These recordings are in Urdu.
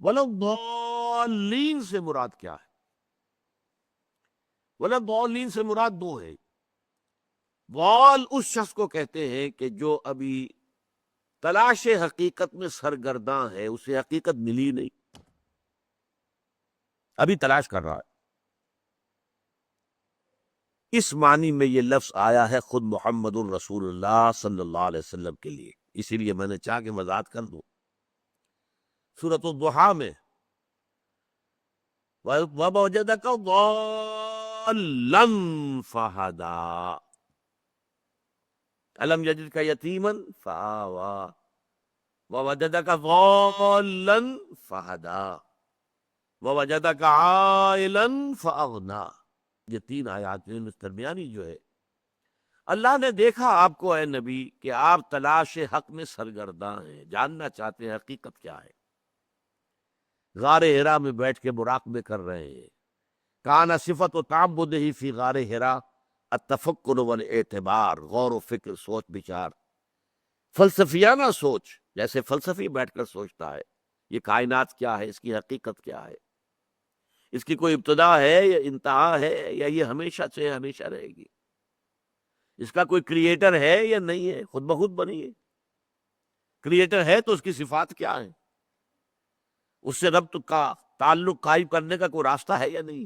وَلَضَّالِّينَ سے مراد کیا ہے؟ وَلَضَّالِّينَ سے مراد دو ہے۔ ضال اس شخص کو کہتے ہیں کہ جو ابھی تلاش حقیقت میں سرگرداں ہے، اسے حقیقت ملی نہیں، ابھی تلاش کر رہا ہے۔ اس معنی میں یہ لفظ آیا ہے خود محمد الرسول اللہ صلی اللہ علیہ وسلم کے لیے، اسی لیے میں نے چاہا کہ وضاحت کر دوں۔ سورۃ الضحیٰ میں وَوَجَدَكَ ضَالًّا فَہَدَىٰ أَلَمْ يَجِدْكَ يَتِيمًا فَآوَىٰ وَوَجَدَكَ ضَالًّا فَہَدَىٰ وَوَجَدَكَ عَائِلًا فَأَغْنَىٰ۔ یہ تین آیات میں درمیانی جو ہے، اللہ نے دیکھا آپ کو اے نبی کہ آپ تلاش حق میں سرگرداں ہیں، جاننا چاہتے ہیں حقیقت کیا ہے، غار حرا میں بیٹھ کے مراقبے کر رہے ہیں۔ کانا صفت و تعبدہ فی غار حرا التفکر والاعتبار، غور و فکر، سوچ بچار، فلسفیانہ سوچ، جیسے فلسفی بیٹھ کر سوچتا ہے یہ کائنات کیا ہے، اس کی حقیقت کیا ہے، اس کی کوئی ابتدا ہے یا انتہا ہے، یا یہ ہمیشہ سے ہمیشہ رہے گی، اس کا کوئی کریٹر ہے یا نہیں ہے، خود بخود بنی ہے، کریٹر ہے تو اس کی صفات کیا ہیں، اس سے ربط کا تعلق قائم کرنے کا کوئی راستہ ہے یا نہیں،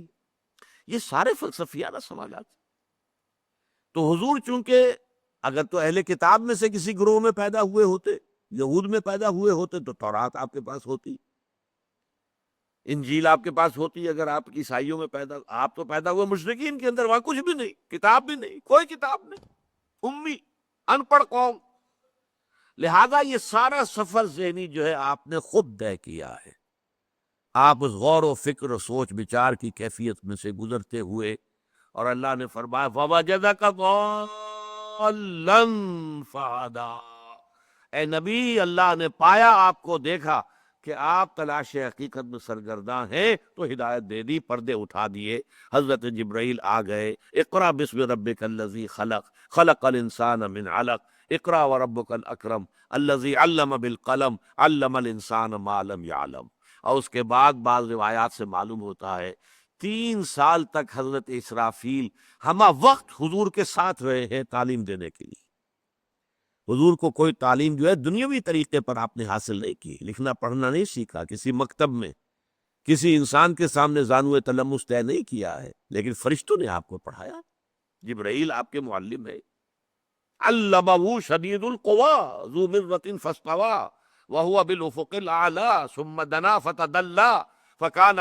یہ سارے فلسفیانہ سوالات۔ تو حضور چونکہ اگر تو اہل کتاب میں سے کسی گروہ میں پیدا ہوئے ہوتے، یہود میں پیدا ہوئے ہوتے، تو تورات آپ کے پاس ہوتی، انجیل آپ کے پاس ہوتی۔ اگر آپ عیسائیوں میں آپ تو پیدا ہوئے مشرکین کے اندر، وہاں کچھ بھی نہیں، کتاب بھی نہیں، کوئی کتاب نہیں، امی، ان پڑھ قوم۔ لہذا یہ سارا سفر ذہنی جو ہے آپ نے خود طے کیا ہے، آپ اس غور و فکر و سوچ بچار کی کیفیت میں سے گزرتے ہوئے، اور اللہ نے فرمایا فَوَجَدَكَ ضَالًّا فَهَدَىٰ، اے نبی اللہ نے پایا آپ کو، دیکھا کہ آپ تلاش حقیقت میں سرگرداں ہیں، تو ہدایت دے دی، پردے اٹھا دیے، حضرت جبرائیل آ گئے، اقرأ بسم ربک الذی خلق، خلق الانسان من علق، اقرأ وربک الاکرم الذی علم بالقلم، علم الانسان ما لم یعلم۔ اور اس کے بعد بعض روایات سے معلوم ہوتا ہے 3 سال تک حضرت اسرافیل ہمہ وقت حضور کے ساتھ رہے ہیں تعلیم دینے کے لیے۔ حضور کو کوئی تعلیم جو ہے دنیاوی طریقے پر آپ نے حاصل نہیں کی، لکھنا پڑھنا نہیں سیکھا، کسی مکتب میں کسی انسان کے سامنے زانوِ تلمس طے نہیں کیا ہے، لیکن فرشتوں نے آپ کو پڑھایا، جبرائیل آپ کے معلم ہے۔ علمہ شدید القویٰ ذو مرۃ فاستویٰ وہو بالافق الاعلیٰ ثم دنا فتدلی فکان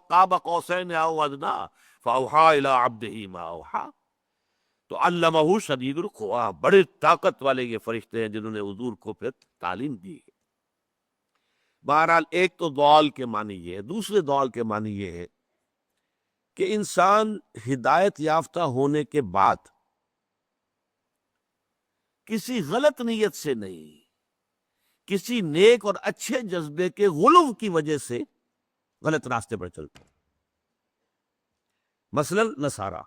قاب قوسین او ادنیٰ فاوحیٰ الی عبدہ ما اوحیٰ۔ تو علمہ شدید القویٰ، بڑے طاقت والے یہ فرشتے ہیں جنہوں نے حضور کو پھر تعلیم دی۔ بہرحال ایک تو ضال کے معنی یہ ہے، دوسرے ضال کے معنی یہ ہے کہ انسان ہدایت یافتہ ہونے کے بعد کسی غلط نیت سے نہیں، کسی نیک اور اچھے جذبے کے غلو کی وجہ سے غلط راستے پر چلتا۔ مثلا نصارہ،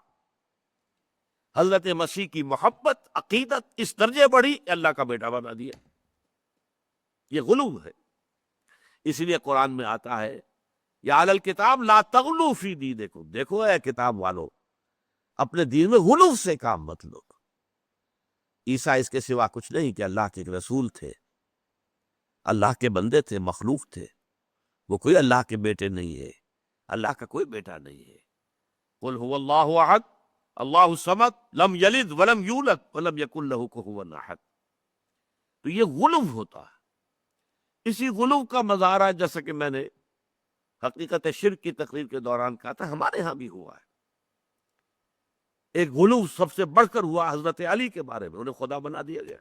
حضرت مسیح کی محبت، عقیدت اس درجے بڑھی کہ اللہ کا بیٹا بنا دیا، یہ غلو ہے۔ اس لیے قرآن میں آتا ہے یا اہل الکتاب لا تغلوا فی دینکم، دیکھو اے کتاب والو، اپنے دین میں غلو سے کام مت لو۔ عیسیٰ اس کے سوا کچھ نہیں کہ اللہ کے ایک رسول تھے، اللہ کے بندے تھے، مخلوق تھے، وہ کوئی اللہ کے بیٹے نہیں ہے، اللہ کا کوئی بیٹا نہیں ہے۔ قل هو اللہ احد اللہ الصمد لم یلد ولم یولد ولم یکن لہ کفوا احد۔ تو یہ غلو ہوتا ہے، اسی غلو کا مظاہرہ جیسا کہ میں نے حقیقت شرک کی تقریر کے دوران کہا تھا، ہمارے ہاں بھی ہوا ہے۔ ایک غلو سب سے بڑھ کر ہوا حضرت علی کے بارے میں، انہیں خدا بنا دیا گیا۔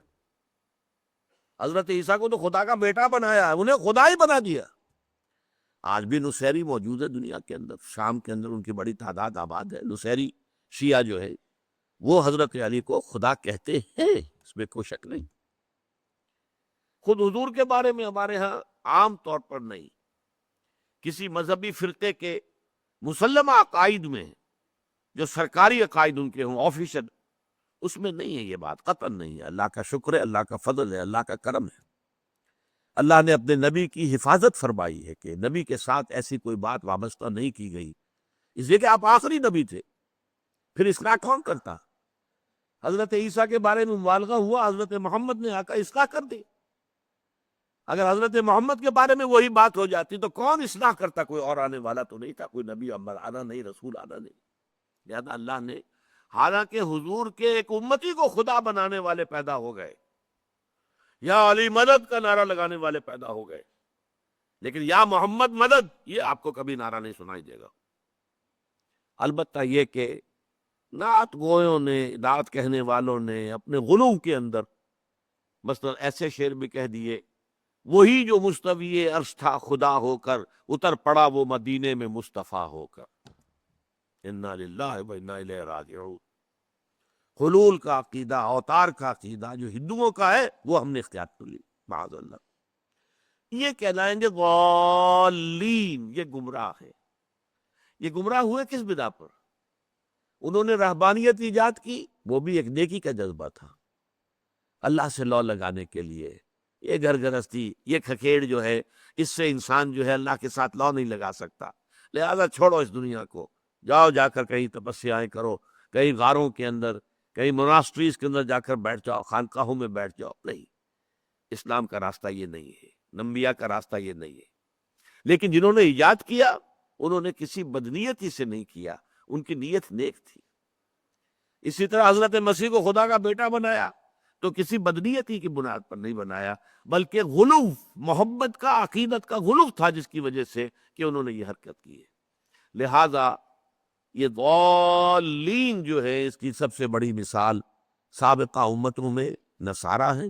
حضرت عیسیٰ کو تو خدا کا بیٹا بنایا ہے، انہیں خدا ہی بنا دیا۔ آج بھی نصیری موجود ہے دنیا کے اندر، شام کے اندر ان کی بڑی تعداد آباد ہے۔ نصیری شیعہ جو ہے وہ حضرت علی کو خدا کہتے ہیں، اس میں کوئی شک نہیں۔ خود حضور کے بارے میں ہمارے ہاں عام طور پر نہیں، کسی مذہبی فرقے کے مسلمہ عقائد میں جو سرکاری عقائد ان کے ہوں آفیشل، اس میں نہیں ہے یہ بات، قطعاً نہیں ہے۔ اللہ کا شکر ہے، اللہ کا فضل ہے، اللہ کا کرم ہے۔ اللہ نے اپنے نبی کی حفاظت فرمائی ہے کہ نبی کے ساتھ ایسی کوئی بات وابستہ نہیں کی گئی، اس لیے کہ آپ آخری نبی تھے، پھر اصلاح کون کرتا؟ حضرت عیسیٰ کے بارے میں مبالغہ ہوا، حضرت محمد نے آ کر اصلاح کر دی۔ اگر حضرت محمد کے بارے میں وہی بات ہو جاتی تو کون اصلاح کرتا؟ کوئی اور آنے والا تو نہیں تھا، کوئی نبی آنا نہیں، رسول آنا نہیں۔ لہذا اللہ نے، حالانکہ حضور کے ایک امتی کو خدا بنانے والے پیدا ہو گئے، یا علی مدد کا نعرہ لگانے والے پیدا ہو گئے، لیکن یا محمد مدد یہ آپ کو کبھی نعرہ نہیں سنائی دے گا۔ البتہ یہ کہ نعت گویوں نے، نعت کہنے والوں نے اپنے غلو کے اندر مثلا ایسے شعر بھی کہہ دیے، وہی جو مستوی عرش تھا خدا ہو کر، اتر پڑا وہ مدینے میں مصطفیٰ ہو کر۔ انا للہ و انا الیہ راجعون۔ حلول کا عقیدہ، اوتار کا عقیدہ جو ہندوؤں کا ہے وہ ہم نے اختیار کر لی، معاذ اللہ۔ یہ کہلائیں گے ضالین، یہ گمراہ ہے۔ یہ گمراہ ہوئے کس بنا پر؟ انہوں نے رہبانیت ایجاد کی، وہ بھی ایک نیکی کا جذبہ تھا، اللہ سے لو لگانے کے لیے۔ یہ گھر گرستی، یہ کھکھیڑ جو ہے، اس سے انسان جو ہے اللہ کے ساتھ لو نہیں لگا سکتا، لہذا چھوڑو اس دنیا کو، جاؤ جا کر کہیں تپسیائیں کرو، کہیں غاروں کے اندر، کہیں موناسٹریز کے اندر جا کر بیٹھ جاؤ، خانقاہوں میں بیٹھ جاؤ۔ نہیں، اسلام کا راستہ یہ نہیں ہے، انبیاء کا راستہ یہ نہیں ہے۔ لیکن جنہوں نے ایجاد کیا انہوں نے کسی بدنیتی سے نہیں کیا، ان کی نیت نیک تھی۔ اسی طرح حضرت مسیح کو خدا کا بیٹا بنایا تو کسی بدنیتی کی بنیاد پر نہیں بنایا، بلکہ غلو، محبت کا، عقیدت کا غلو تھا جس کی وجہ سے کہ انہوں نے یہ حرکت کی ہے۔ لہذا یہ ضالین جو ہے اس کی سب سے بڑی مثال سابقہ امتوں میں نصارہ ہیں،